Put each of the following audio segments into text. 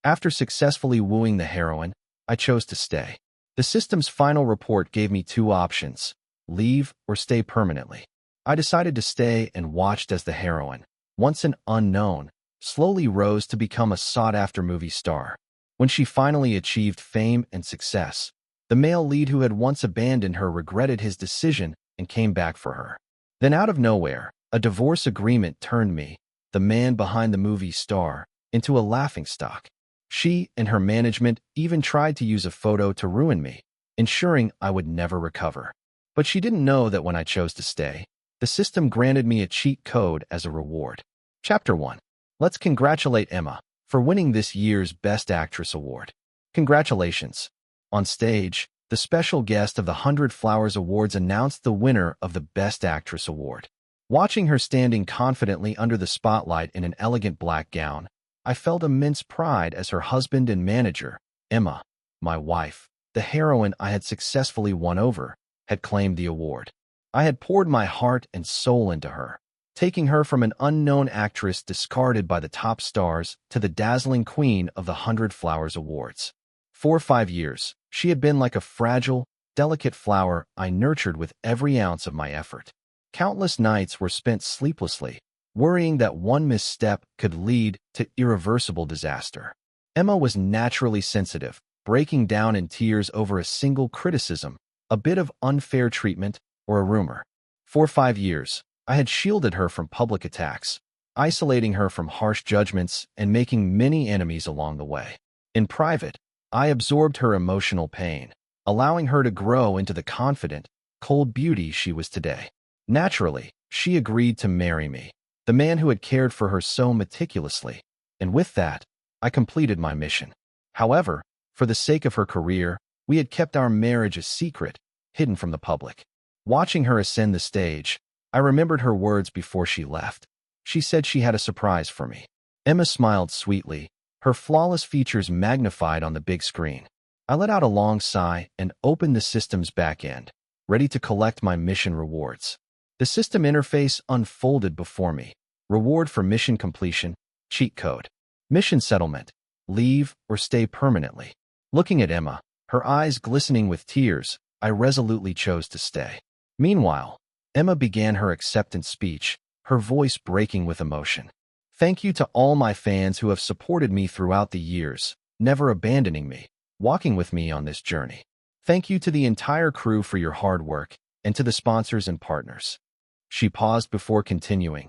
After successfully wooing the heroine, I chose to stay. The system's final report gave me two options: leave or stay permanently. I decided to stay and watched as the heroine, once an unknown, slowly rose to become a sought-after movie star. When she finally achieved fame and success, the male lead who had once abandoned her regretted his decision and came back for her. Then out of nowhere, a divorce agreement turned me, the man behind the movie star, into a laughingstock. She and her management even tried to use a photo to ruin me, ensuring I would never recover. But she didn't know that when I chose to stay, the system granted me a cheat code as a reward. Chapter 1. Let's congratulate Emma for winning this year's Best Actress award. Congratulations. On stage, the special guest of the 100 Flowers Awards announced the winner of the Best Actress award. Watching her standing confidently under the spotlight in an elegant black gown, I felt immense pride as her husband and manager, Emma, my wife, the heroine I had successfully won over, had claimed the award. I had poured my heart and soul into her, taking her from an unknown actress discarded by the top stars to the dazzling queen of the 100 Flowers Awards. For 5 years, she had been like a fragile, delicate flower I nurtured with every ounce of my effort. Countless nights were spent sleeplessly, worrying that one misstep could lead to irreversible disaster. Emma was naturally sensitive, breaking down in tears over a single criticism, a bit of unfair treatment, or a rumor. For 5 years, I had shielded her from public attacks, isolating her from harsh judgments and making many enemies along the way. In private, I absorbed her emotional pain, allowing her to grow into the confident, cold beauty she was today. Naturally, she agreed to marry me, the man who had cared for her so meticulously, and with that, I completed my mission. However, for the sake of her career, we had kept our marriage a secret, hidden from the public. Watching her ascend the stage, I remembered her words before she left. She said she had a surprise for me. Emma smiled sweetly, her flawless features magnified on the big screen. I let out a long sigh and opened the system's back end, ready to collect my mission rewards. The system interface unfolded before me. Reward for mission completion, cheat code. Mission settlement, leave or stay permanently. Looking at Emma, her eyes glistening with tears, I resolutely chose to stay. Meanwhile, Emma began her acceptance speech, her voice breaking with emotion. Thank you to all my fans who have supported me throughout the years, never abandoning me, walking with me on this journey. Thank you to the entire crew for your hard work, and to the sponsors and partners. She paused before continuing.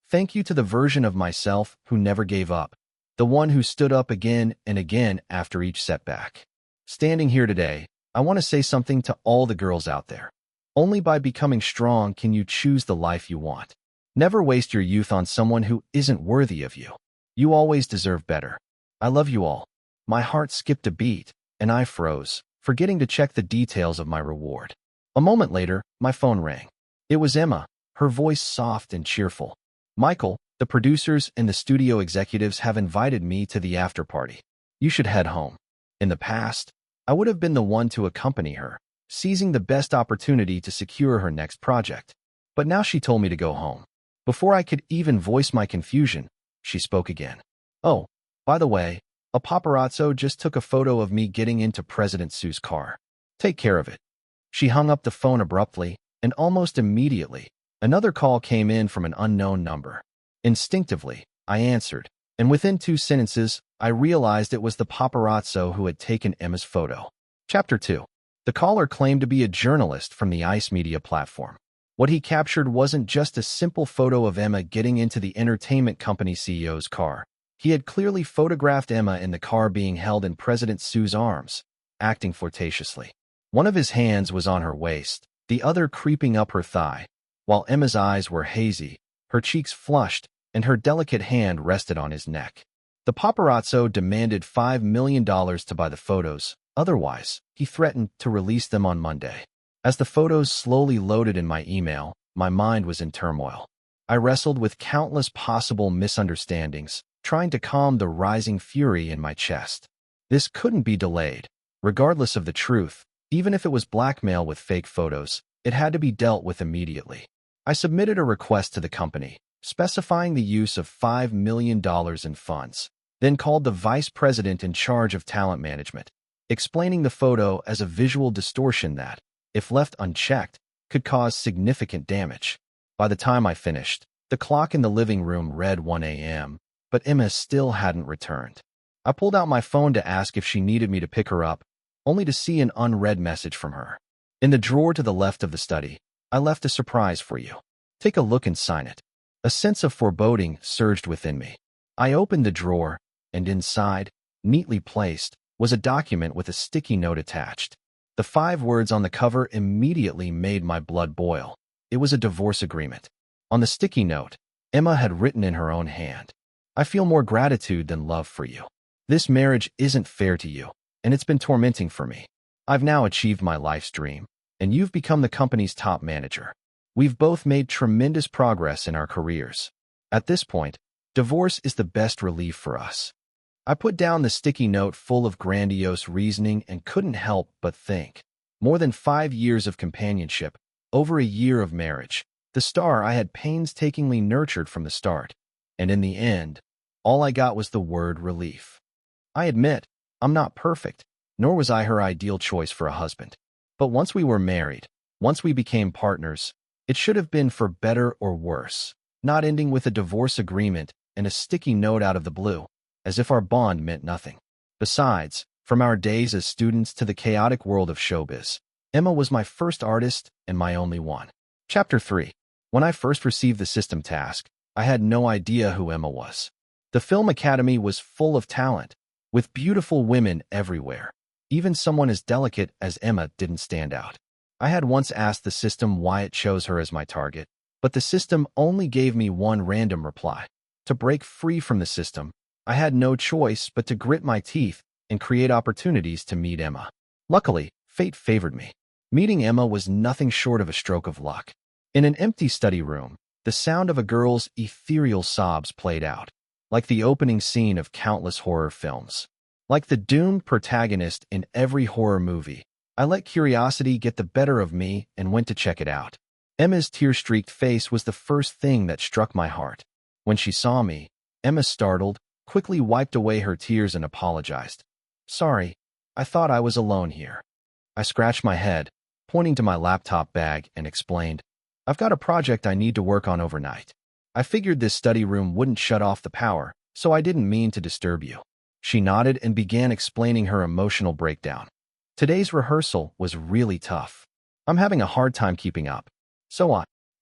Thank you to the version of myself who never gave up, the one who stood up again and again after each setback. Standing here today, I want to say something to all the girls out there. Only by becoming strong can you choose the life you want. Never waste your youth on someone who isn't worthy of you. You always deserve better. I love you all. My heart skipped a beat, and I froze, forgetting to check the details of my reward. A moment later, my phone rang. It was Emma, her voice soft and cheerful. Michael, the producers and the studio executives have invited me to the after-party. You should head home. In the past, I would have been the one to accompany her, seizing the best opportunity to secure her next project. But now she told me to go home. Before I could even voice my confusion, she spoke again. Oh, by the way, a paparazzo just took a photo of me getting into President Sue's car. Take care of it. She hung up the phone abruptly, and almost immediately, another call came in from an unknown number. Instinctively, I answered, and within 2 sentences, I realized it was the paparazzo who had taken Emma's photo. Chapter 2. The caller claimed to be a journalist from the ICE media platform. What he captured wasn't just a simple photo of Emma getting into the entertainment company CEO's car. He had clearly photographed Emma in the car being held in President Sue's arms, acting flirtatiously. One of his hands was on her waist, the other creeping up her thigh, while Emma's eyes were hazy, her cheeks flushed, and her delicate hand rested on his neck. The paparazzo demanded $5 million to buy the photos, otherwise, he threatened to release them on Monday. As the photos slowly loaded in my email, my mind was in turmoil. I wrestled with countless possible misunderstandings, trying to calm the rising fury in my chest. This couldn't be delayed. Regardless of the truth, even if it was blackmail with fake photos, it had to be dealt with immediately. I submitted a request to the company, specifying the use of $5 million in funds. then called the vice president in charge of talent management, explaining the photo as a visual distortion that, if left unchecked, could cause significant damage. By the time I finished, the clock in the living room read 1 a.m., but Emma still hadn't returned. I pulled out my phone to ask if she needed me to pick her up, only to see an unread message from her. In the drawer to the left of the study, I left a surprise for you. Take a look and sign it. A sense of foreboding surged within me. I opened the drawer, and inside, neatly placed, was a document with a sticky note attached. The 5 words on the cover immediately made my blood boil. It was a divorce agreement. On the sticky note, Emma had written in her own hand, "I feel more gratitude than love for you. This marriage isn't fair to you, and it's been tormenting for me. I've now achieved my life's dream, and you've become the company's top manager. We've both made tremendous progress in our careers. At this point, divorce is the best relief for us." I put down the sticky note full of grandiose reasoning and couldn't help but think. More than 5 years of companionship, over a year of marriage, the star I had painstakingly nurtured from the start. And in the end, all I got was the word relief. I admit, I'm not perfect, nor was I her ideal choice for a husband. But once we were married, once we became partners, it should have been for better or worse, not ending with a divorce agreement and a sticky note out of the blue, as if our bond meant nothing. Besides, from our days as students to the chaotic world of showbiz, Emma was my first artist and my only one. Chapter 3. When I first received the system task, I had no idea who Emma was. The Film Academy was full of talent, with beautiful women everywhere. Even someone as delicate as Emma didn't stand out. I had once asked the system why it chose her as my target, but the system only gave me one random reply. To break free from the system, I had no choice but to grit my teeth and create opportunities to meet Emma. Luckily, fate favored me. Meeting Emma was nothing short of a stroke of luck. In an empty study room, the sound of a girl's ethereal sobs played out, like the opening scene of countless horror films. Like the doomed protagonist in every horror movie, I let curiosity get the better of me and went to check it out. Emma's tear-streaked face was the first thing that struck my heart. When she saw me, Emma, startled, quickly wiped away her tears and apologized. "Sorry, I thought I was alone here." I scratched my head, pointing to my laptop bag, and explained, "I've got a project I need to work on overnight. I figured this study room wouldn't shut off the power, so I didn't mean to disturb you." She nodded and began explaining her emotional breakdown. "Today's rehearsal was really tough. I'm having a hard time keeping up.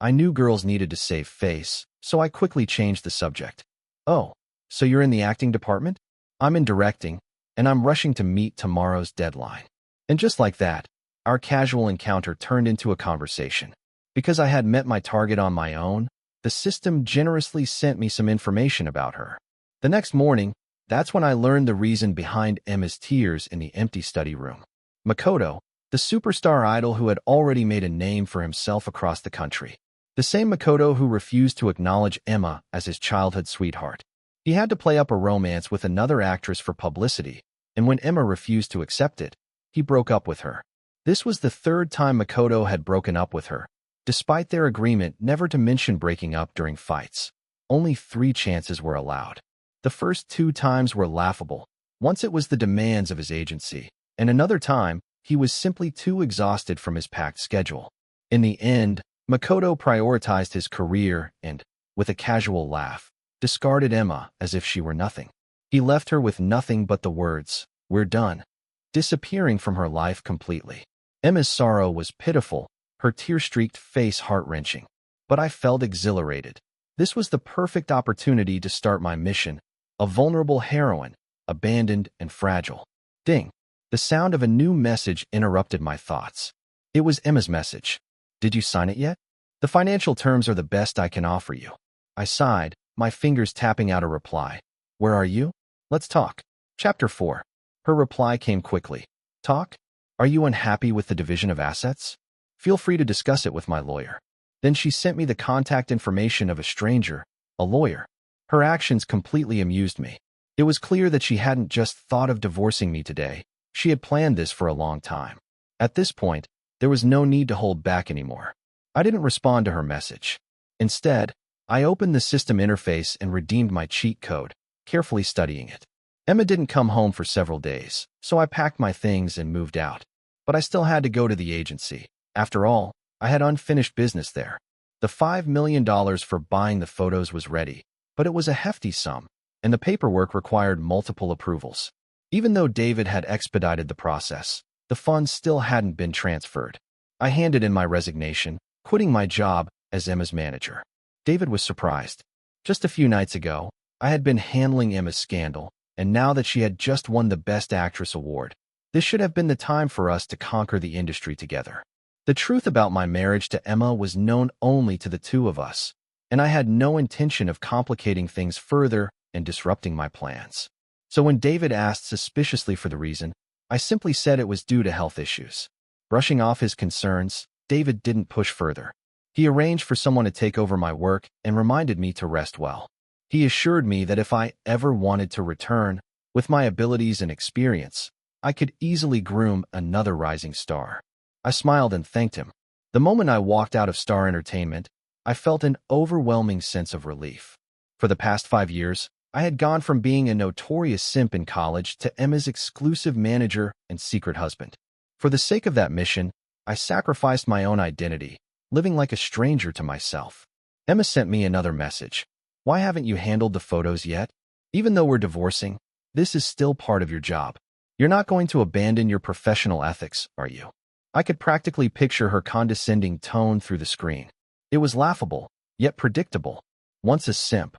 I knew girls needed to save face, so I quickly changed the subject. Oh, so you're in the acting department? I'm in directing, and I'm rushing to meet tomorrow's deadline." And just like that, our casual encounter turned into a conversation. Because I had met my target on my own, the system generously sent me some information about her. The next morning, that's when I learned the reason behind Emma's tears in the empty study room. Makoto, the superstar idol who had already made a name for himself across the country. The same Makoto who refused to acknowledge Emma as his childhood sweetheart. He had to play up a romance with another actress for publicity, and when Emma refused to accept it, he broke up with her. This was the 3rd time Makoto had broken up with her, despite their agreement never to mention breaking up during fights. Only 3 chances were allowed. The first 2 times were laughable. Once it was the demands of his agency, and another time, he was simply too exhausted from his packed schedule. In the end, Makoto prioritized his career and, with a casual laugh, discarded Emma as if she were nothing. He left her with nothing but the words, "We're done," disappearing from her life completely. Emma's sorrow was pitiful, her tear-streaked face heart-wrenching. But I felt exhilarated. This was the perfect opportunity to start my mission, a vulnerable heroine, abandoned and fragile. Ding! The sound of a new message interrupted my thoughts. It was Emma's message. "Did you sign it yet? The financial terms are the best I can offer you." I sighed, my fingers tapping out a reply. "Where are you? Let's talk." Chapter 4. Her reply came quickly. "Talk? Are you unhappy with the division of assets? Feel free to discuss it with my lawyer." Then she sent me the contact information of a stranger, a lawyer. Her actions completely amused me. It was clear that she hadn't just thought of divorcing me today. She had planned this for a long time. At this point, there was no need to hold back anymore. I didn't respond to her message. Instead, I opened the system interface and redeemed my cheat code, carefully studying it. Emma didn't come home for several days, so I packed my things and moved out. But I still had to go to the agency. After all, I had unfinished business there. The $5 million for buying the photos was ready, but it was a hefty sum, and the paperwork required multiple approvals. Even though David had expedited the process, the funds still hadn't been transferred. I handed in my resignation, quitting my job as Emma's manager. David was surprised. Just a few nights ago, I had been handling Emma's scandal, and now that she had just won the Best Actress award, this should have been the time for us to conquer the industry together. The truth about my marriage to Emma was known only to the two of us, and I had no intention of complicating things further and disrupting my plans. So when David asked suspiciously for the reason, I simply said it was due to health issues. Brushing off his concerns, David didn't push further. He arranged for someone to take over my work and reminded me to rest well. He assured me that if I ever wanted to return, with my abilities and experience, I could easily groom another rising star. I smiled and thanked him. The moment I walked out of Star Entertainment, I felt an overwhelming sense of relief. For the past 5 years, I had gone from being a notorious simp in college to Emma's exclusive manager and secret husband. For the sake of that mission, I sacrificed my own identity, living like a stranger to myself. Emma sent me another message. Why haven't you handled the photos yet? Even though we're divorcing, this is still part of your job. You're not going to abandon your professional ethics, are you? I could practically picture her condescending tone through the screen. It was laughable, yet predictable. Once a simp,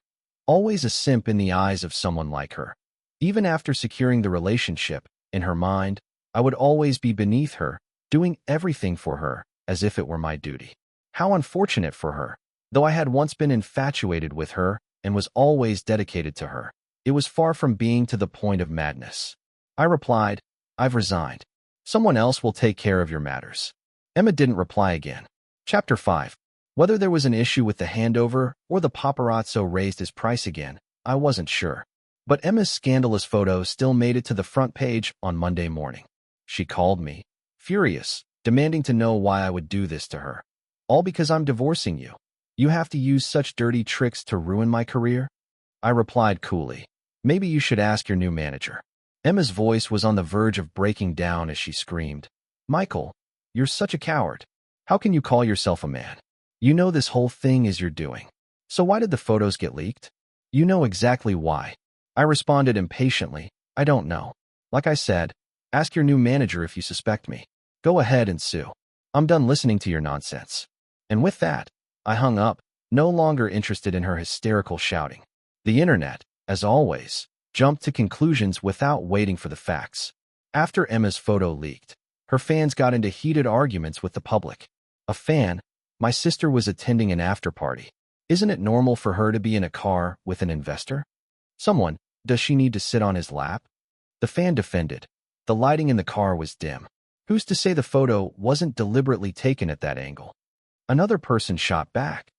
always a simp in the eyes of someone like her. Even after securing the relationship, in her mind, I would always be beneath her, doing everything for her, as if it were my duty. How unfortunate for her. Though I had once been infatuated with her and was always dedicated to her, it was far from being to the point of madness. I replied, I've resigned. Someone else will take care of your matters. Emma didn't reply again. Chapter 5. Whether there was an issue with the handover or the paparazzo raised his price again, I wasn't sure. But Emma's scandalous photo still made it to the front page on Monday morning. She called me, furious, demanding to know why I would do this to her. All because I'm divorcing you. You have to use such dirty tricks to ruin my career? I replied coolly, maybe you should ask your new manager. Emma's voice was on the verge of breaking down as she screamed, Michael, you're such a coward. How can you call yourself a man? You know this whole thing is your doing. So why did the photos get leaked? You know exactly why. I responded impatiently, I don't know. Like I said, ask your new manager if you suspect me. Go ahead and sue. I'm done listening to your nonsense. And with that, I hung up, no longer interested in her hysterical shouting. The internet, as always, jumped to conclusions without waiting for the facts. After Emma's photo leaked, her fans got into heated arguments with the public. A fan, my sister was attending an after-party. Isn't it normal for her to be in a car with an investor? Someone, does she need to sit on his lap? The fan defended. The lighting in the car was dim. Who's to say the photo wasn't deliberately taken at that angle? Another person shot back.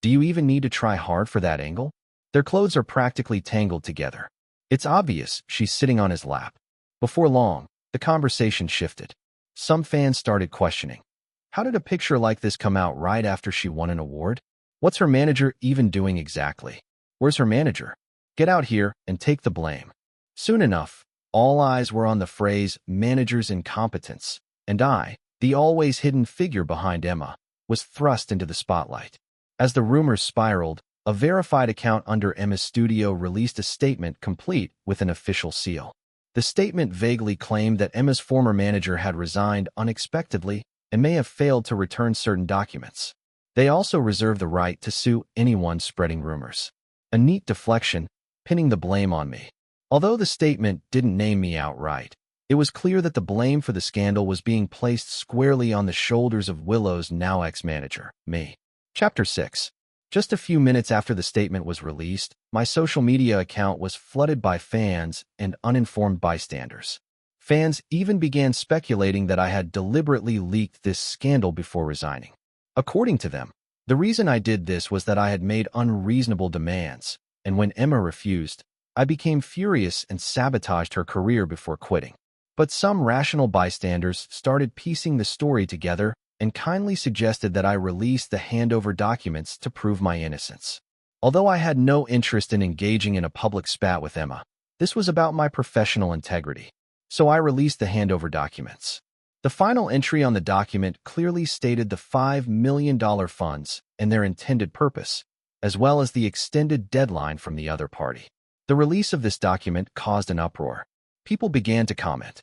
Do you even need to try hard for that angle? Their clothes are practically tangled together. It's obvious she's sitting on his lap. Before long, the conversation shifted. Some fans started questioning. How did a picture like this come out right after she won an award? What's her manager even doing exactly? Where's her manager? Get out here and take the blame. Soon enough, all eyes were on the phrase manager's incompetence, and I, the always hidden figure behind Emma, was thrust into the spotlight. As the rumors spiraled, a verified account under Emma's studio released a statement complete with an official seal. The statement vaguely claimed that Emma's former manager had resigned unexpectedly and may have failed to return certain documents. They also reserved the right to sue anyone spreading rumors. A neat deflection, pinning the blame on me. Although the statement didn't name me outright, it was clear that the blame for the scandal was being placed squarely on the shoulders of Willow's now ex-manager, me. Chapter 6. Just a few minutes after the statement was released, my social media account was flooded by fans and uninformed bystanders. Fans even began speculating that I had deliberately leaked this scandal before resigning. According to them, the reason I did this was that I had made unreasonable demands, and when Emma refused, I became furious and sabotaged her career before quitting. But some rational bystanders started piecing the story together and kindly suggested that I release the handover documents to prove my innocence. Although I had no interest in engaging in a public spat with Emma, this was about my professional integrity. So I released the handover documents. The final entry on the document clearly stated the $5 million funds and their intended purpose, as well as the extended deadline from the other party. The release of this document caused an uproar. People began to comment,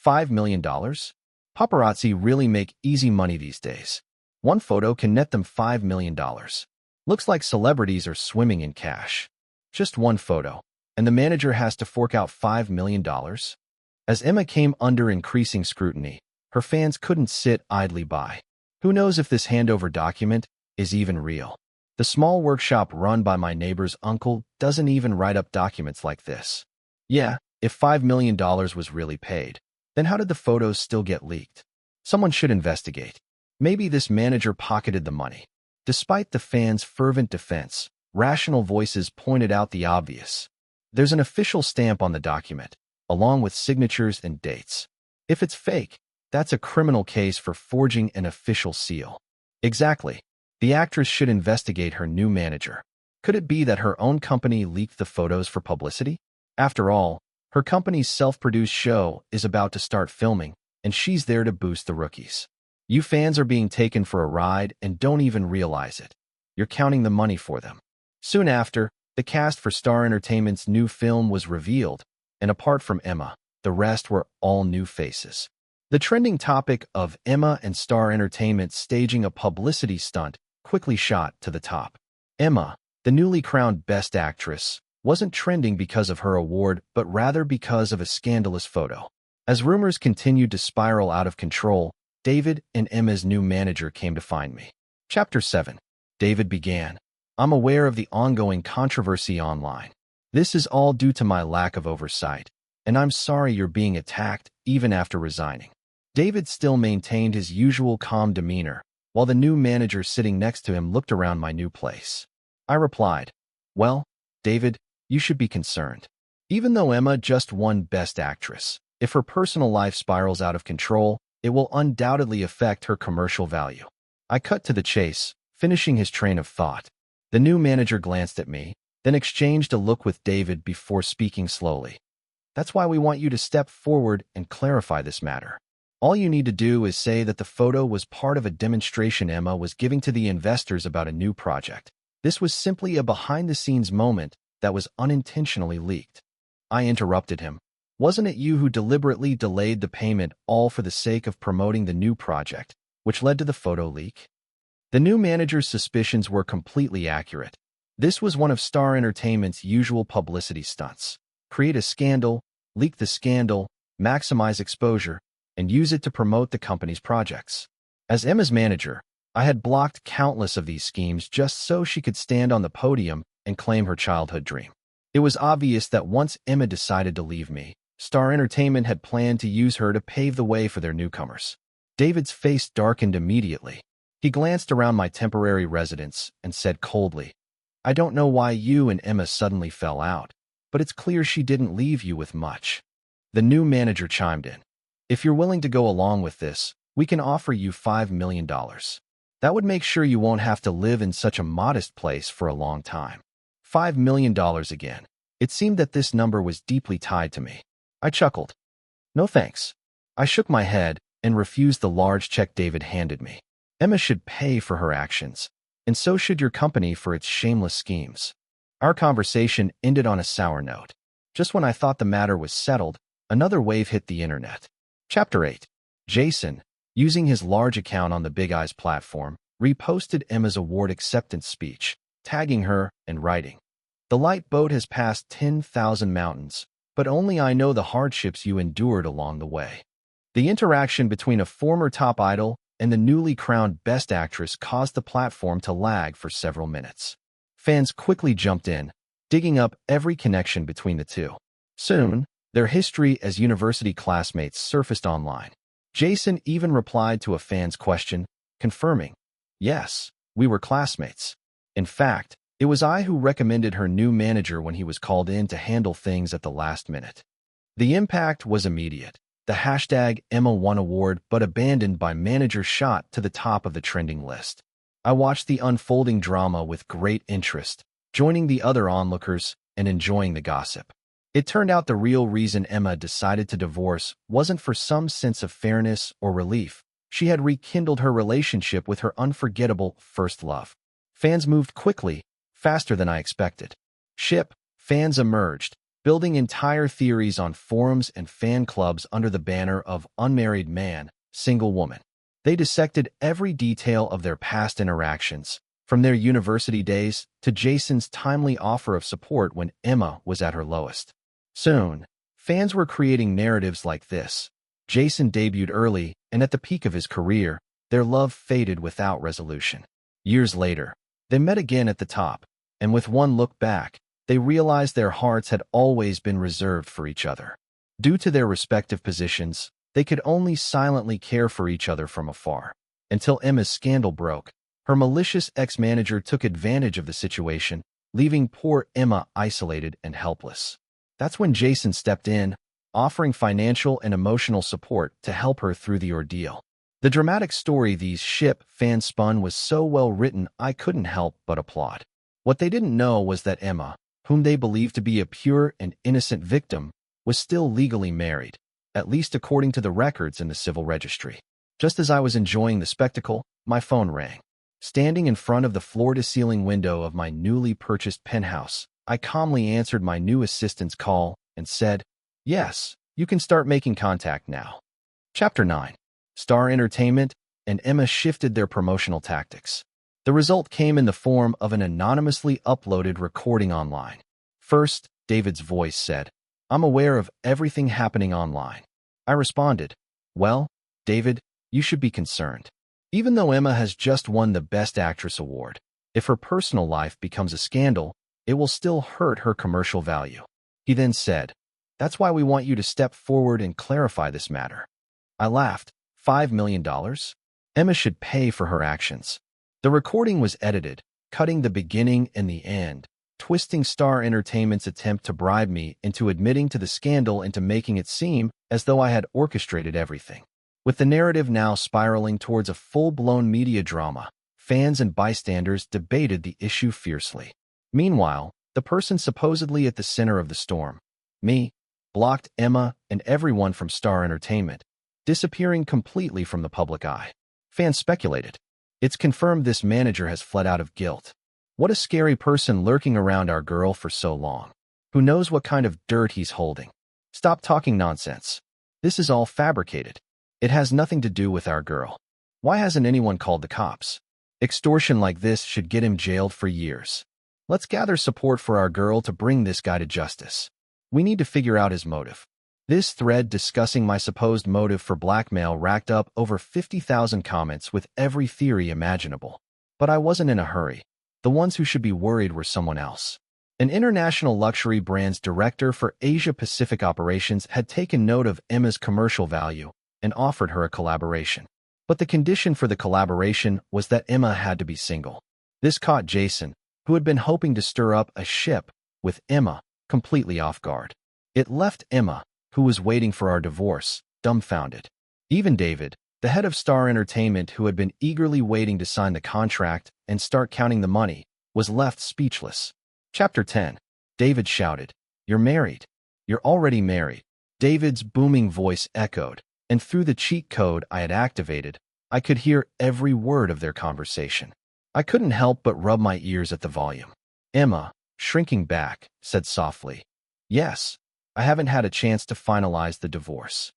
$5 million? Paparazzi really make easy money these days. One photo can net them $5 million. Looks like celebrities are swimming in cash. Just one photo, and the manager has to fork out $5 million? As Emma came under increasing scrutiny, her fans couldn't sit idly by. Who knows if this handover document is even real? The small workshop run by my neighbor's uncle doesn't even write up documents like this. Yeah, if $5 million was really paid, then how did the photos still get leaked? Someone should investigate. Maybe this manager pocketed the money. Despite the fans' fervent defense, rational voices pointed out the obvious. There's an official stamp on the document, along with signatures and dates. If it's fake, that's a criminal case for forging an official seal. Exactly. The actress should investigate her new manager. Could it be that her own company leaked the photos for publicity? After all, her company's self-produced show is about to start filming, and she's there to boost the rookies. You fans are being taken for a ride and don't even realize it. You're counting the money for them. Soon after, the cast for Star Entertainment's new film was revealed, and apart from Emma, the rest were all new faces. The trending topic of Emma and Star Entertainment staging a publicity stunt quickly shot to the top. Emma, the newly crowned Best Actress, wasn't trending because of her award, but rather because of a scandalous photo. As rumors continued to spiral out of control, David and Emma's new manager came to find me. Chapter 7. David began. I'm aware of the ongoing controversy online. This is all due to my lack of oversight, and I'm sorry you're being attacked even after resigning. David still maintained his usual calm demeanor, while the new manager sitting next to him looked around my new place. I replied, well, David, you should be concerned. Even though Emma just won Best Actress, if her personal life spirals out of control, it will undoubtedly affect her commercial value. I cut to the chase, finishing his train of thought. The new manager glanced at me, then exchanged a look with David before speaking slowly. That's why we want you to step forward and clarify this matter. All you need to do is say that the photo was part of a demonstration Emma was giving to the investors about a new project. This was simply a behind-the-scenes moment that was unintentionally leaked. I interrupted him. Wasn't it you who deliberately delayed the payment all for the sake of promoting the new project, which led to the photo leak? The new manager's suspicions were completely accurate. This was one of Star Entertainment's usual publicity stunts. Create a scandal, leak the scandal, maximize exposure, and use it to promote the company's projects. As Emma's manager, I had blocked countless of these schemes just so she could stand on the podium and claim her childhood dream. It was obvious that once Emma decided to leave me, Star Entertainment had planned to use her to pave the way for their newcomers. David's face darkened immediately. He glanced around my temporary residence and said coldly, I don't know why you and Emma suddenly fell out, but it's clear she didn't leave you with much. The new manager chimed in. If you're willing to go along with this, we can offer you $5 million. That would make sure you won't have to live in such a modest place for a long time. $5 million again. It seemed that this number was deeply tied to me. I chuckled. No thanks. I shook my head and refused the large check David handed me. Emma should pay for her actions, and so should your company for its shameless schemes. Our conversation ended on a sour note. Just when I thought the matter was settled, another wave hit the internet. Chapter 8. Jason, using his large account on the Big Eyes platform, reposted Emma's award acceptance speech, tagging her and writing, The light boat has passed 10,000 mountains, but only I know the hardships you endured along the way. The interaction between a former top idol and the newly crowned Best Actress caused the platform to lag for several minutes. Fans quickly jumped in, digging up every connection between the two. Soon, their history as university classmates surfaced online. Jason even replied to a fan's question, confirming, yes, we were classmates. In fact, it was I who recommended her new manager when he was called in to handle things at the last minute. The impact was immediate. The hashtag Emma won award but abandoned by manager shot to the top of the trending list. I watched the unfolding drama with great interest, joining the other onlookers and enjoying the gossip. It turned out the real reason Emma decided to divorce wasn't for some sense of fairness or relief. She had rekindled her relationship with her unforgettable first love. Fans moved quickly, faster than I expected. Fans emerged, building entire theories on forums and fan clubs under the banner of unmarried man, single woman. They dissected every detail of their past interactions, from their university days to Jason's timely offer of support when Emma was at her lowest. Soon, fans were creating narratives like this. Jason debuted early, and at the peak of his career, their love faded without resolution. Years later, they met again at the top, and with one look back, they realized their hearts had always been reserved for each other. Due to their respective positions, they could only silently care for each other from afar. Until Emma's scandal broke, her malicious ex-manager took advantage of the situation, leaving poor Emma isolated and helpless. That's when Jason stepped in, offering financial and emotional support to help her through the ordeal. The dramatic story these fans spun was so well written I couldn't help but applaud. What they didn't know was that Emma, whom they believed to be a pure and innocent victim, was still legally married, at least according to the records in the civil registry. Just as I was enjoying the spectacle, my phone rang. Standing in front of the floor-to-ceiling window of my newly purchased penthouse, I calmly answered my new assistant's call and said, "Yes, you can start making contact now." Chapter 9. Star Entertainment and Emma shifted their promotional tactics. The result came in the form of an anonymously uploaded recording online. First, David's voice said, "I'm aware of everything happening online." I responded, "Well, David, you should be concerned. Even though Emma has just won the Best Actress award, if her personal life becomes a scandal, it will still hurt her commercial value." He then said, "That's why we want you to step forward and clarify this matter." I laughed. $5 million? Emma should pay for her actions. The recording was edited, cutting the beginning and the end, twisting Star Entertainment's attempt to bribe me into admitting to the scandal and to making it seem as though I had orchestrated everything. With the narrative now spiraling towards a full-blown media drama, fans and bystanders debated the issue fiercely. Meanwhile, the person supposedly at the center of the storm, me, blocked Emma and everyone from Star Entertainment, disappearing completely from the public eye. Fans speculated. It's confirmed this manager has fled out of guilt. What a scary person lurking around our girl for so long. Who knows what kind of dirt he's holding? Stop talking nonsense. This is all fabricated. It has nothing to do with our girl. Why hasn't anyone called the cops? Extortion like this should get him jailed for years. Let's gather support for our girl to bring this guy to justice. We need to figure out his motive. This thread discussing my supposed motive for blackmail racked up over 50,000 comments with every theory imaginable. But I wasn't in a hurry. The ones who should be worried were someone else. An international luxury brand's director for Asia-Pacific operations had taken note of Emma's commercial value and offered her a collaboration. But the condition for the collaboration was that Emma had to be single. This caught Jason, who had been hoping to stir up a ship with Emma, completely off guard. It left Emma, who was waiting for our divorce, dumbfounded. Even David, the head of Star Entertainment who had been eagerly waiting to sign the contract and start counting the money, was left speechless. Chapter 10. David shouted, "You're married. You're already married." David's booming voice echoed, and through the cheat code I had activated, I could hear every word of their conversation. I couldn't help but rub my ears at the volume. Emma, shrinking back, said softly, "Yes, I haven't had a chance to finalize the divorce."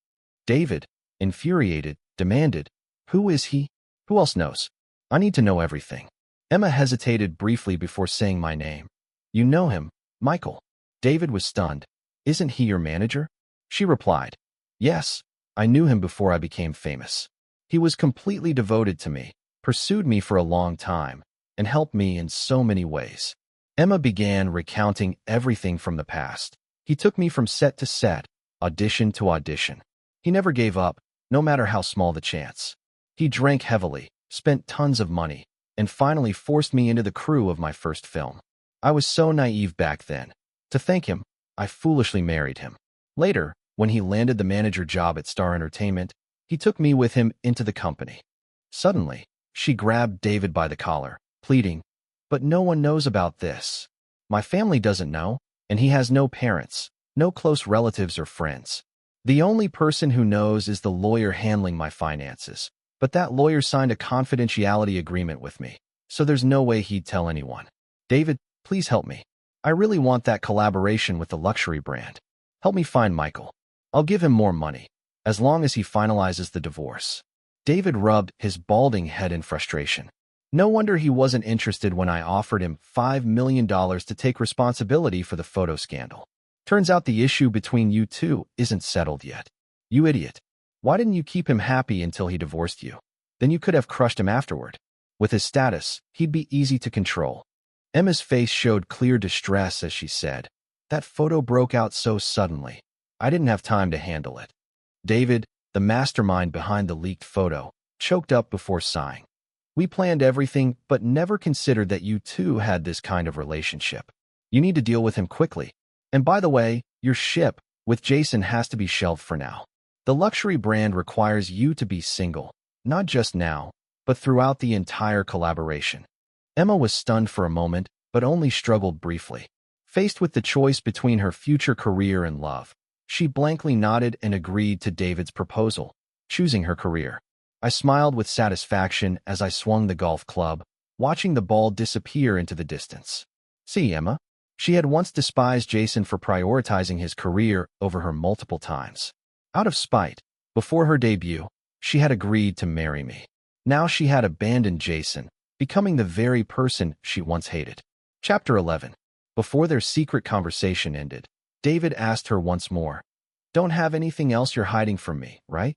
David, infuriated, demanded, "Who is he? Who else knows? I need to know everything." Emma hesitated briefly before saying my name. "You know him, Michael." David was stunned. "Isn't he your manager?" She replied, "Yes, I knew him before I became famous. He was completely devoted to me, pursued me for a long time, and helped me in so many ways." Emma began recounting everything from the past. "He took me from set to set, audition to audition. He never gave up, no matter how small the chance. He drank heavily, spent tons of money, and finally forced me into the crew of my first film. I was so naive back then. To thank him, I foolishly married him. Later, when he landed the manager job at Star Entertainment, he took me with him into the company." Suddenly, she grabbed David by the collar, pleading, "But no one knows about this. My family doesn't know, and he has no parents, no close relatives or friends. The only person who knows is the lawyer handling my finances, but that lawyer signed a confidentiality agreement with me, so there's no way he'd tell anyone. David, please help me. I really want that collaboration with the luxury brand. Help me find Michael. I'll give him more money, as long as he finalizes the divorce. David rubbed his balding head in frustration. No wonder he wasn't interested when I offered him $5 million to take responsibility for the photo scandal. Turns out the issue between you two isn't settled yet. You idiot. Why didn't you keep him happy until he divorced you? Then you could have crushed him afterward. With his status, he'd be easy to control. Emma's face showed clear distress as she said, "That photo broke out so suddenly. I didn't have time to handle it." David, the mastermind behind the leaked photo, choked up before sighing. "We planned everything, but never considered that you two had this kind of relationship. You need to deal with him quickly. And by the way, your ship with Jason has to be shelved for now. The luxury brand requires you to be single, not just now, but throughout the entire collaboration." Emma was stunned for a moment, but only struggled briefly. Faced with the choice between her future career and love, she blankly nodded and agreed to David's proposal, choosing her career. I smiled with satisfaction as I swung the golf club, watching the ball disappear into the distance. See, Emma? She had once despised Jason for prioritizing his career over her multiple times. Out of spite, before her debut, she had agreed to marry me. Now she had abandoned Jason, becoming the very person she once hated. Chapter 11. Before their secret conversation ended, David asked her once more, "Don't have anything else you're hiding from me, right?"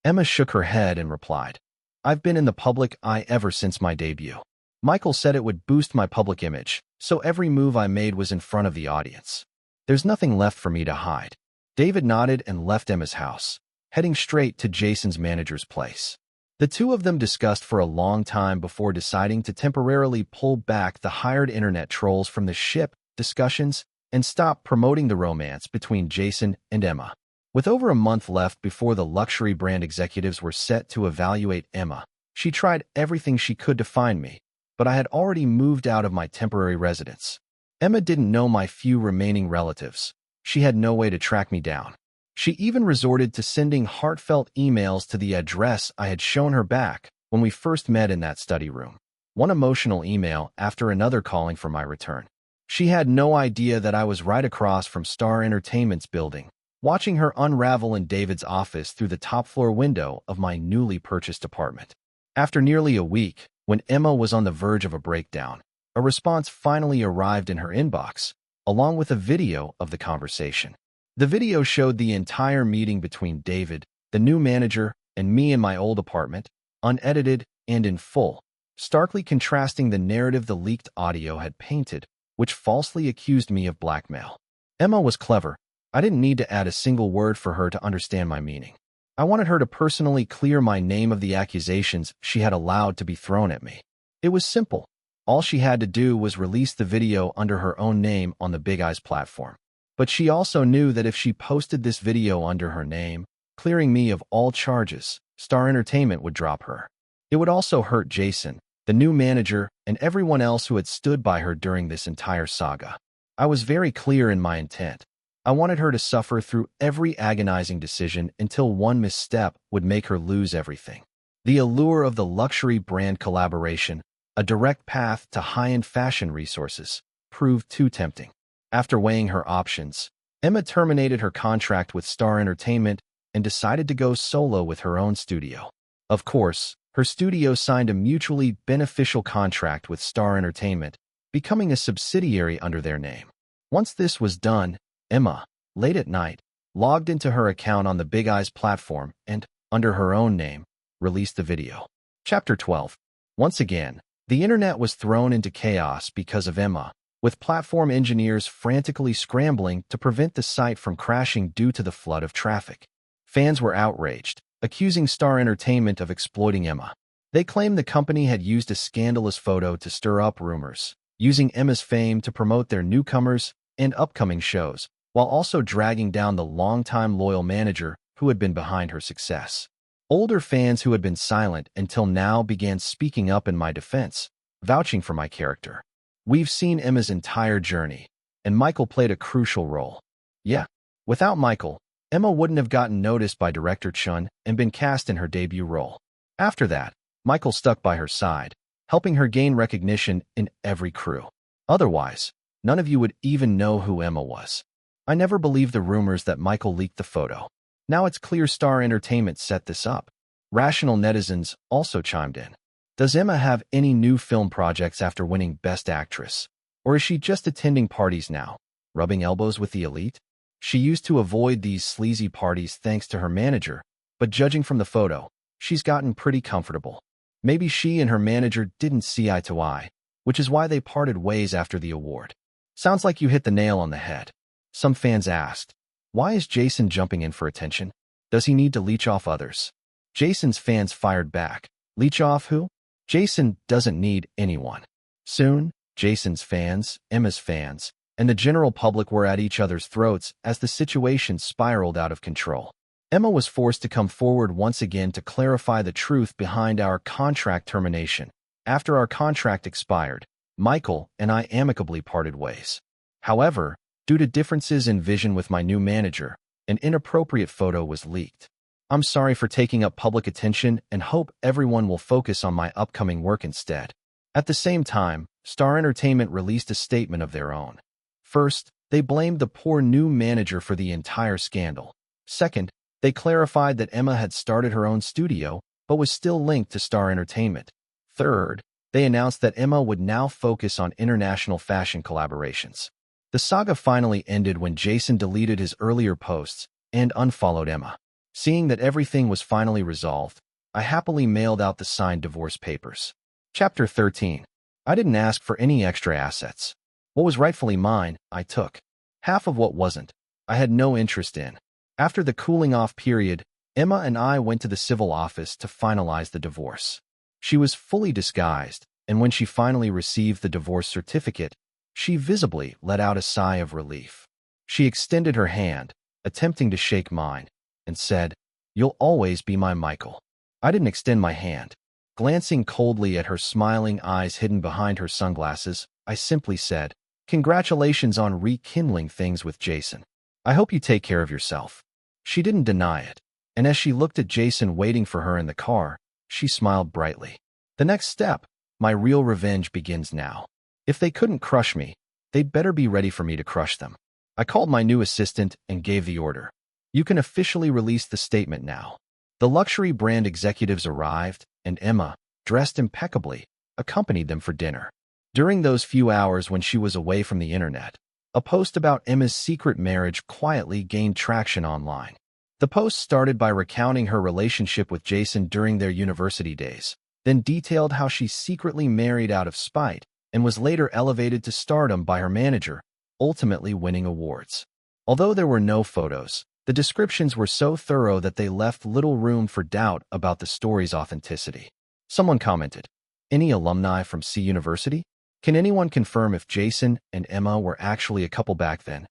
Emma shook her head and replied, "I've been in the public eye ever since my debut. Michael said it would boost my public image, so every move I made was in front of the audience. There's nothing left for me to hide." David nodded and left Emma's house, heading straight to Jason's manager's place. The two of them discussed for a long time before deciding to temporarily pull back the hired internet trolls from the ship discussions and stop promoting the romance between Jason and Emma. With over a month left before the luxury brand executives were set to evaluate Emma, she tried everything she could to find me, but I had already moved out of my temporary residence. Emma didn't know my few remaining relatives. She had no way to track me down. She even resorted to sending heartfelt emails to the address I had shown her back when we first met in that study room. One emotional email after another calling for my return. She had no idea that I was right across from Star Entertainment's building, watching her unravel in David's office through the top-floor window of my newly purchased apartment. After nearly a week, when Emma was on the verge of a breakdown, a response finally arrived in her inbox, along with a video of the conversation. The video showed the entire meeting between David, the new manager, and me in my old apartment, unedited and in full, starkly contrasting the narrative the leaked audio had painted, which falsely accused me of blackmail. Emma was clever. I didn't need to add a single word for her to understand my meaning. I wanted her to personally clear my name of the accusations she had allowed to be thrown at me. It was simple. All she had to do was release the video under her own name on the Big Eyes platform. But she also knew that if she posted this video under her name, clearing me of all charges, Star Entertainment would drop her. It would also hurt Jason, the new manager, and everyone else who had stood by her during this entire saga. I was very clear in my intent. I wanted her to suffer through every agonizing decision until one misstep would make her lose everything. The allure of the luxury brand collaboration, a direct path to high-end fashion resources, proved too tempting. After weighing her options, Emma terminated her contract with Star Entertainment and decided to go solo with her own studio. Of course, her studio signed a mutually beneficial contract with Star Entertainment, becoming a subsidiary under their name. Once this was done, Emma, late at night, logged into her account on the Big Eyes platform and, under her own name, released the video. Chapter 12. Once again, the internet was thrown into chaos because of Emma, with platform engineers frantically scrambling to prevent the site from crashing due to the flood of traffic. Fans were outraged, accusing Star Entertainment of exploiting Emma. They claimed the company had used a scandalous photo to stir up rumors, using Emma's fame to promote their newcomers and upcoming shows, while also dragging down the longtime loyal manager who had been behind her success. Older fans who had been silent until now began speaking up in my defense, vouching for my character. We've seen Emma's entire journey, and Michael played a crucial role. Yeah, without Michael, Emma wouldn't have gotten noticed by director Chun and been cast in her debut role. After that, Michael stuck by her side, helping her gain recognition in every crew. Otherwise, none of you would even know who Emma was. I never believed the rumors that Michael leaked the photo. Now it's clear Star Entertainment set this up. Rational netizens also chimed in. Does Emma have any new film projects after winning Best Actress? Or is she just attending parties now, rubbing elbows with the elite? She used to avoid these sleazy parties thanks to her manager, but judging from the photo, she's gotten pretty comfortable. Maybe she and her manager didn't see eye to eye, which is why they parted ways after the award. Sounds like you hit the nail on the head. Some fans asked, why is Jason jumping in for attention? Does he need to leech off others? Jason's fans fired back. Leech off who? Jason doesn't need anyone. Soon, Jason's fans, Emma's fans, and the general public were at each other's throats as the situation spiraled out of control. Emma was forced to come forward once again to clarify the truth behind our contract termination. After our contract expired, Michael and I amicably parted ways. However, due to differences in vision with my new manager, an inappropriate photo was leaked. I'm sorry for taking up public attention and hope everyone will focus on my upcoming work instead. At the same time, Star Entertainment released a statement of their own. First, they blamed the poor new manager for the entire scandal. Second, they clarified that Emma had started her own studio, but was still linked to Star Entertainment. Third, they announced that Emma would now focus on international fashion collaborations. The saga finally ended when Jason deleted his earlier posts and unfollowed Emma. Seeing that everything was finally resolved, I happily mailed out the signed divorce papers. Chapter 13. I didn't ask for any extra assets. What was rightfully mine, I took. Half of what wasn't, I had no interest in. After the cooling-off period, Emma and I went to the civil office to finalize the divorce. She was fully disguised, and when she finally received the divorce certificate, she visibly let out a sigh of relief. She extended her hand, attempting to shake mine, and said, "You'll always be my Michael." I didn't extend my hand. Glancing coldly at her smiling eyes hidden behind her sunglasses, I simply said, "Congratulations on rekindling things with Jason. I hope you take care of yourself." She didn't deny it, and as she looked at Jason waiting for her in the car, she smiled brightly. The next step, my real revenge, begins now. If they couldn't crush me, they'd better be ready for me to crush them. I called my new assistant and gave the order. You can officially release the statement now. The luxury brand executives arrived, and Emma, dressed impeccably, accompanied them for dinner. During those few hours when she was away from the internet, a post about Emma's secret marriage quietly gained traction online. The post started by recounting her relationship with Jason during their university days, then detailed how she secretly married out of spite and was later elevated to stardom by her manager, ultimately winning awards. Although there were no photos, the descriptions were so thorough that they left little room for doubt about the story's authenticity. Someone commented, "Any alumni from C University? Can anyone confirm if Jason and Emma were actually a couple back then?"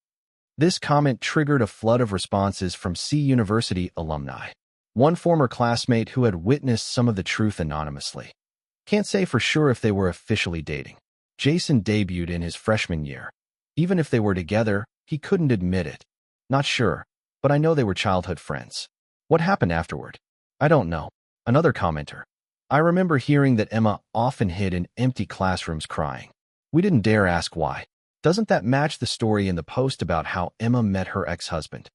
This comment triggered a flood of responses from C University alumni. One former classmate who had witnessed some of the truth anonymously. "Can't say for sure if they were officially dating. Jason debuted in his freshman year. Even if they were together, he couldn't admit it. Not sure, but I know they were childhood friends. What happened afterward? I don't know." Another commenter, "I remember hearing that Emma often hid in empty classrooms crying. We didn't dare ask why. Doesn't that match the story in the post about how Emma met her ex-husband?"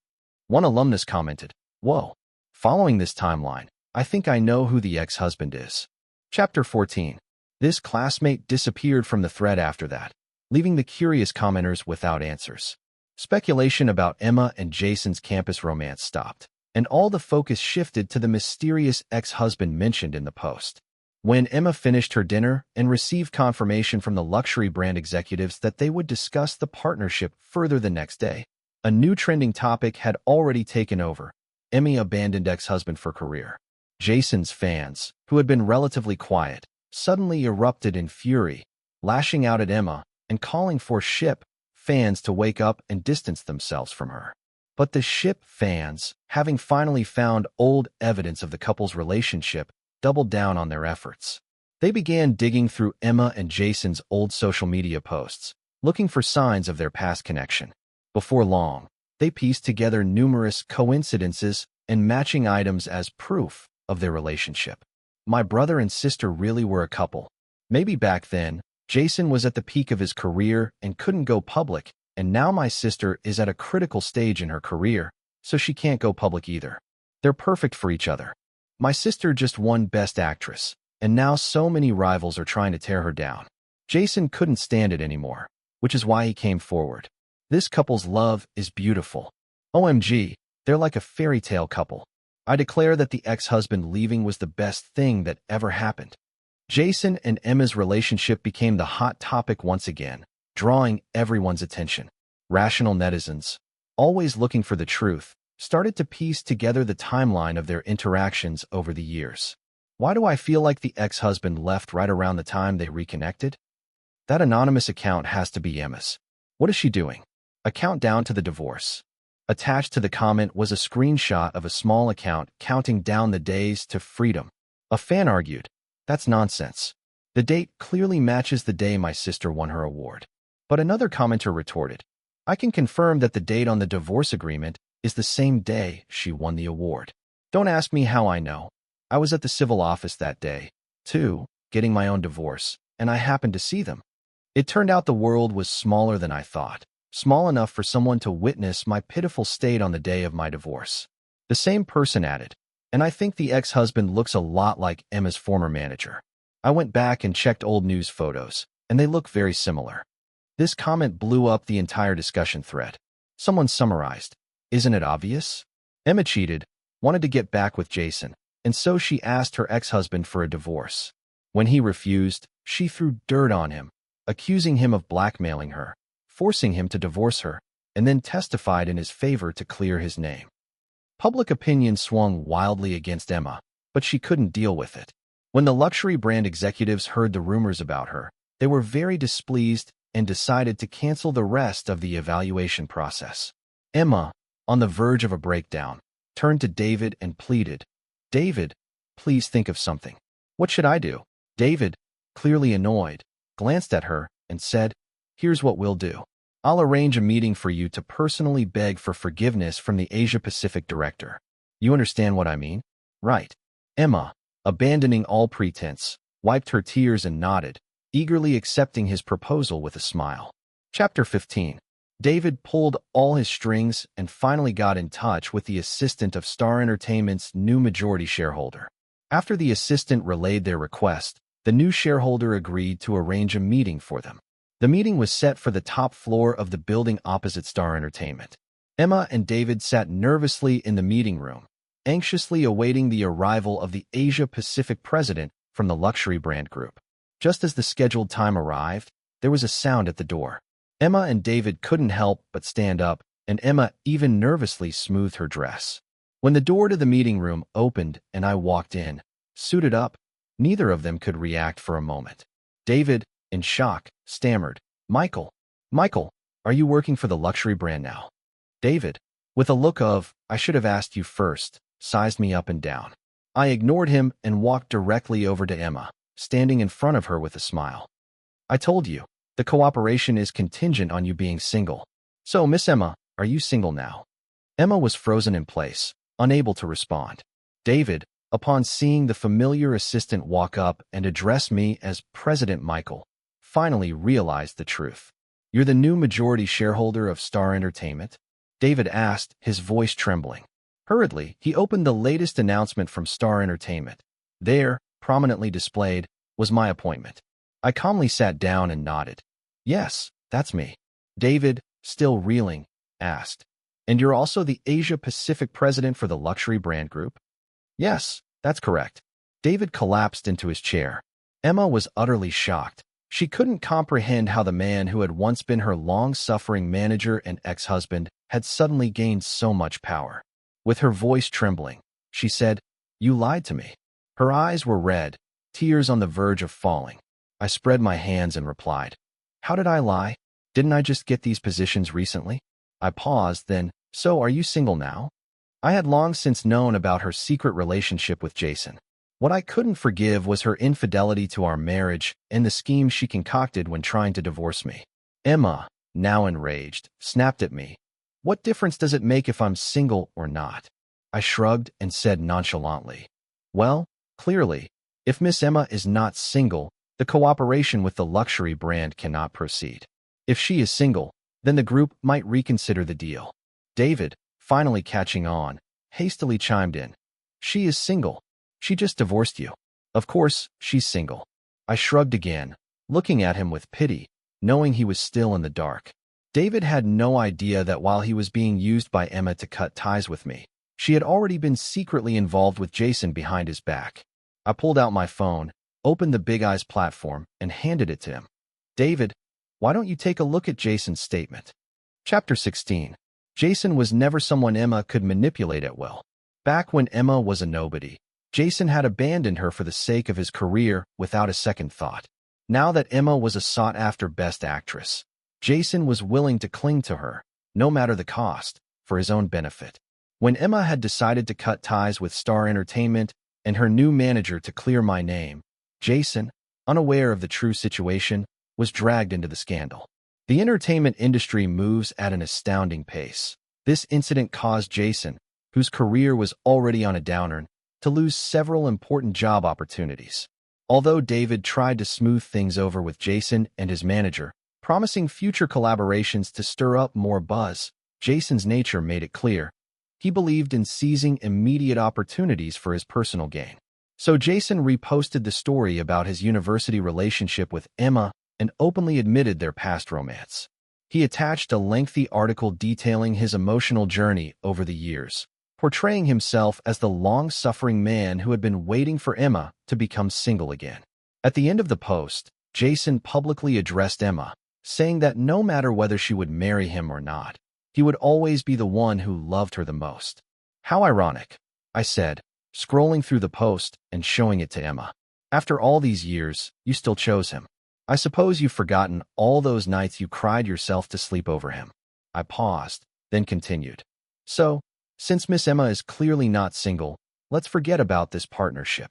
One alumnus commented, "Whoa. Following this timeline, I think I know who the ex-husband is." Chapter 14. This classmate disappeared from the thread after that, leaving the curious commenters without answers. Speculation about Emma and Jason's campus romance stopped, and all the focus shifted to the mysterious ex-husband mentioned in the post. When Emma finished her dinner and received confirmation from the luxury brand executives that they would discuss the partnership further the next day, a new trending topic had already taken over. Emmy abandoned ex-husband for career. Jason's fans, who had been relatively quiet, suddenly erupted in fury, lashing out at Emma and calling for ship fans to wake up and distance themselves from her. But the ship fans, having finally found old evidence of the couple's relationship, doubled down on their efforts. They began digging through Emma and Jason's old social media posts, looking for signs of their past connection. Before long, they pieced together numerous coincidences and matching items as proof of their relationship. My brother and sister really were a couple. Maybe back then, Jason was at the peak of his career and couldn't go public, and now my sister is at a critical stage in her career, so she can't go public either. They're perfect for each other. My sister just won Best Actress, and now so many rivals are trying to tear her down. Jason couldn't stand it anymore, which is why he came forward. This couple's love is beautiful. OMG, they're like a fairy tale couple. I declare that the ex-husband leaving was the best thing that ever happened. Jason and Emma's relationship became the hot topic once again, drawing everyone's attention. Rational netizens, always looking for the truth, started to piece together the timeline of their interactions over the years. Why do I feel like the ex-husband left right around the time they reconnected? That anonymous account has to be Emma's. What is she doing? A countdown to the divorce. Attached to the comment was a screenshot of a small account counting down the days to freedom. A fan argued, "That's nonsense. The date clearly matches the day my sister won her award." But another commenter retorted, "I can confirm that the date on the divorce agreement is the same day she won the award. Don't ask me how I know. I was at the civil office that day, too, getting my own divorce, and I happened to see them." It turned out the world was smaller than I thought, small enough for someone to witness my pitiful state on the day of my divorce. The same person added, "And I think the ex-husband looks a lot like Emma's former manager." I went back and checked old news photos, and they look very similar. This comment blew up the entire discussion thread. Someone summarized, "Isn't it obvious? Emma cheated, wanted to get back with Jason, and so she asked her ex-husband for a divorce. When he refused, she threw dirt on him, accusing him of blackmailing her, forcing him to divorce her, and then testified in his favor to clear his name." Public opinion swung wildly against Emma, but she couldn't deal with it. When the luxury brand executives heard the rumors about her, they were very displeased and decided to cancel the rest of the evaluation process. Emma, on the verge of a breakdown, turned to David and pleaded, "David, please think of something." "What should I do?" David, clearly annoyed, glanced at her and said, "Here's what we'll do. I'll arrange a meeting for you to personally beg for forgiveness from the Asia-Pacific director. You understand what I mean? Right?" Emma, abandoning all pretense, wiped her tears and nodded, eagerly accepting his proposal with a smile. Chapter 15. David pulled all his strings and finally got in touch with the assistant of Star Entertainment's new majority shareholder. After the assistant relayed their request, the new shareholder agreed to arrange a meeting for them. The meeting was set for the top floor of the building opposite Star Entertainment. Emma and David sat nervously in the meeting room, anxiously awaiting the arrival of the Asia-Pacific president from the luxury brand group. Just as the scheduled time arrived, there was a sound at the door. Emma and David couldn't help but stand up, and Emma even nervously smoothed her dress. When the door to the meeting room opened and I walked in, suited up, neither of them could react for a moment. David, in shock, stammered, Michael, are you working for the luxury brand now?" David, with a look of, "I should have asked you first," sized me up and down. I ignored him and walked directly over to Emma, standing in front of her with a smile. "I told you, the cooperation is contingent on you being single. So, Miss Emma, are you single now?" Emma was frozen in place, unable to respond. David, upon seeing the familiar assistant walk up and address me as President Michael, finally realized the truth. "You're the new majority shareholder of Star Entertainment?" David asked, his voice trembling. Hurriedly, he opened the latest announcement from Star Entertainment. There, prominently displayed, was my appointment. I calmly sat down and nodded. "Yes, that's me." David, still reeling, asked, "And you're also the Asia-Pacific president for the luxury brand group?" "Yes, that's correct." David collapsed into his chair. Emma was utterly shocked. She couldn't comprehend how the man who had once been her long-suffering manager and ex-husband had suddenly gained so much power. With her voice trembling, she said, "You lied to me." Her eyes were red, tears on the verge of falling. I spread my hands and replied, "How did I lie? Didn't I just get these positions recently?" I paused, then, "So are you single now?" I had long since known about her secret relationship with Jason. What I couldn't forgive was her infidelity to our marriage and the scheme she concocted when trying to divorce me. Emma, now enraged, snapped at me. What difference does it make if I'm single or not? I shrugged and said nonchalantly. Well, clearly, if Miss Emma is not single, the cooperation with the luxury brand cannot proceed. If she is single, then the group might reconsider the deal. David, finally catching on, hastily chimed in. She is single. She just divorced you. Of course, she's single. I shrugged again, looking at him with pity, knowing he was still in the dark. David had no idea that while he was being used by Emma to cut ties with me, she had already been secretly involved with Jason behind his back. I pulled out my phone, opened the Big Eyes platform, and handed it to him. David, why don't you take a look at Jason's statement? Chapter 16. Jason was never someone Emma could manipulate at will. Back when Emma was a nobody, Jason had abandoned her for the sake of his career without a second thought. Now that Emma was a sought-after Best Actress, Jason was willing to cling to her, no matter the cost, for his own benefit. When Emma had decided to cut ties with Star Entertainment and her new manager to clear my name, Jason, unaware of the true situation, was dragged into the scandal. The entertainment industry moves at an astounding pace. This incident caused Jason, whose career was already on a downer, to lose several important job opportunities. Although David tried to smooth things over with Jason and his manager, promising future collaborations to stir up more buzz, Jason's nature made it clear. He believed in seizing immediate opportunities for his personal gain. So Jason reposted the story about his university relationship with Emma and openly admitted their past romance. He attached a lengthy article detailing his emotional journey over the years, portraying himself as the long-suffering man who had been waiting for Emma to become single again. At the end of the post, Jason publicly addressed Emma, saying that no matter whether she would marry him or not, he would always be the one who loved her the most. How ironic, I said, scrolling through the post and showing it to Emma. After all these years, you still chose him. I suppose you've forgotten all those nights you cried yourself to sleep over him. I paused, then continued. So, since Miss Emma is clearly not single, let's forget about this partnership.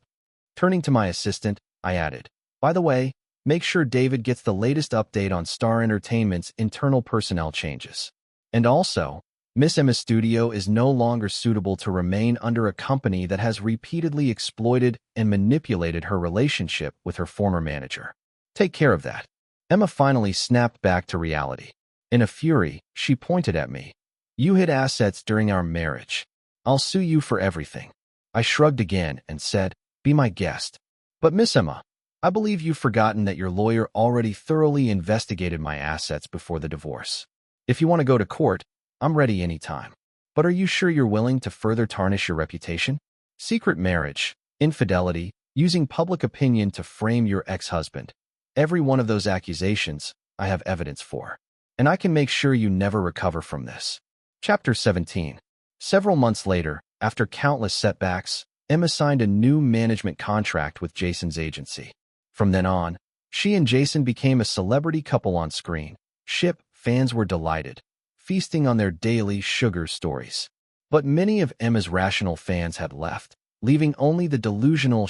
Turning to my assistant, I added, by the way, make sure David gets the latest update on Star Entertainment's internal personnel changes. And also, Miss Emma's studio is no longer suitable to remain under a company that has repeatedly exploited and manipulated her relationship with her former manager. Take care of that. Emma finally snapped back to reality. In a fury, she pointed at me. You hid assets during our marriage. I'll sue you for everything. I shrugged again and said, be my guest. But Miss Emma, I believe you've forgotten that your lawyer already thoroughly investigated my assets before the divorce. If you want to go to court, I'm ready anytime. But are you sure you're willing to further tarnish your reputation? Secret marriage, infidelity, using public opinion to frame your ex-husband. Every one of those accusations, I have evidence for. And I can make sure you never recover from this. Chapter 17. Several months later, after countless setbacks, Emma signed a new management contract with Jason's agency. From then on, she and Jason became a celebrity couple on screen. Fans were delighted, feasting on their daily sugar stories. But many of Emma's rational fans had left, leaving only the delusional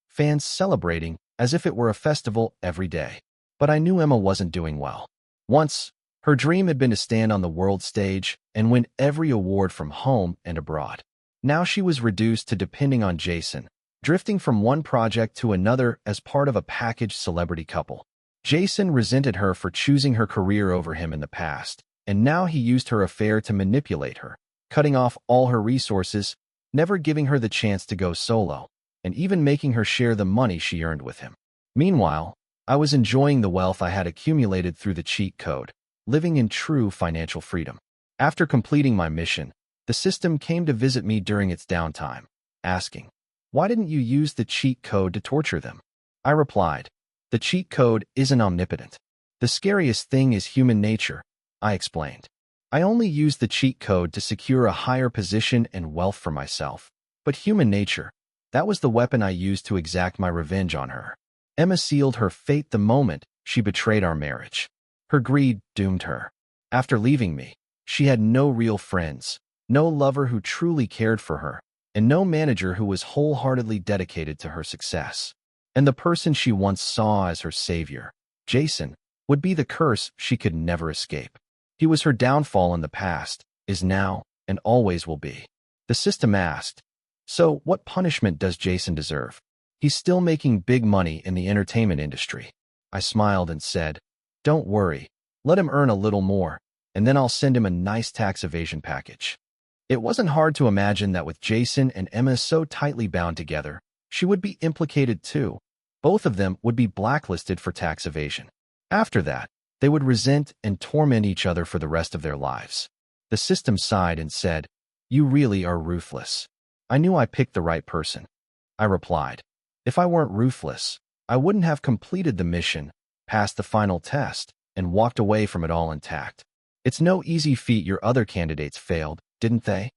fans celebrating as if it were a festival every day. But I knew Emma wasn't doing well. Once, her dream had been to stand on the world stage and win every award from home and abroad. Now she was reduced to depending on Jason, drifting from one project to another as part of a packaged celebrity couple. Jason resented her for choosing her career over him in the past, and now he used her affair to manipulate her, cutting off all her resources, never giving her the chance to go solo, and even making her share the money she earned with him. Meanwhile, I was enjoying the wealth I had accumulated through the cheat code, living in true financial freedom. After completing my mission, the system came to visit me during its downtime, asking, why didn't you use the cheat code to torture them? I replied, the cheat code isn't omnipotent. The scariest thing is human nature, I explained. I only used the cheat code to secure a higher position and wealth for myself. But human nature, that was the weapon I used to exact my revenge on her. Emma sealed her fate the moment she betrayed our marriage. Her greed doomed her. After leaving me, she had no real friends, no lover who truly cared for her, and no manager who was wholeheartedly dedicated to her success. And the person she once saw as her savior, Jason, would be the curse she could never escape. He was her downfall in the past, is now, and always will be. The system asked, "So what punishment does Jason deserve? He's still making big money in the entertainment industry." I smiled and said, "Don't worry, let him earn a little more, and then I'll send him a nice tax evasion package." It wasn't hard to imagine that with Jason and Emma so tightly bound together, she would be implicated too. Both of them would be blacklisted for tax evasion. After that, they would resent and torment each other for the rest of their lives. The system sighed and said, "You really are ruthless." I knew I picked the right person. I replied, "If I weren't ruthless, I wouldn't have completed the mission, passed the final test, and walked away from it all intact. It's no easy feat. Your other candidates failed, didn't they?"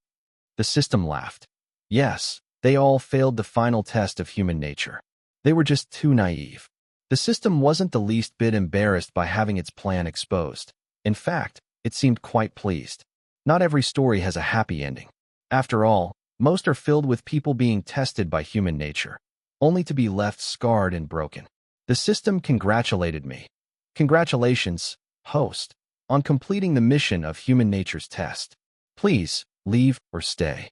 The system laughed. "Yes, they all failed the final test of human nature. They were just too naive." The system wasn't the least bit embarrassed by having its plan exposed. In fact, it seemed quite pleased. Not every story has a happy ending. After all, most are filled with people being tested by human nature, only to be left scarred and broken. The system congratulated me. "Congratulations, host, on completing the mission of human nature's test. Please, leave or stay."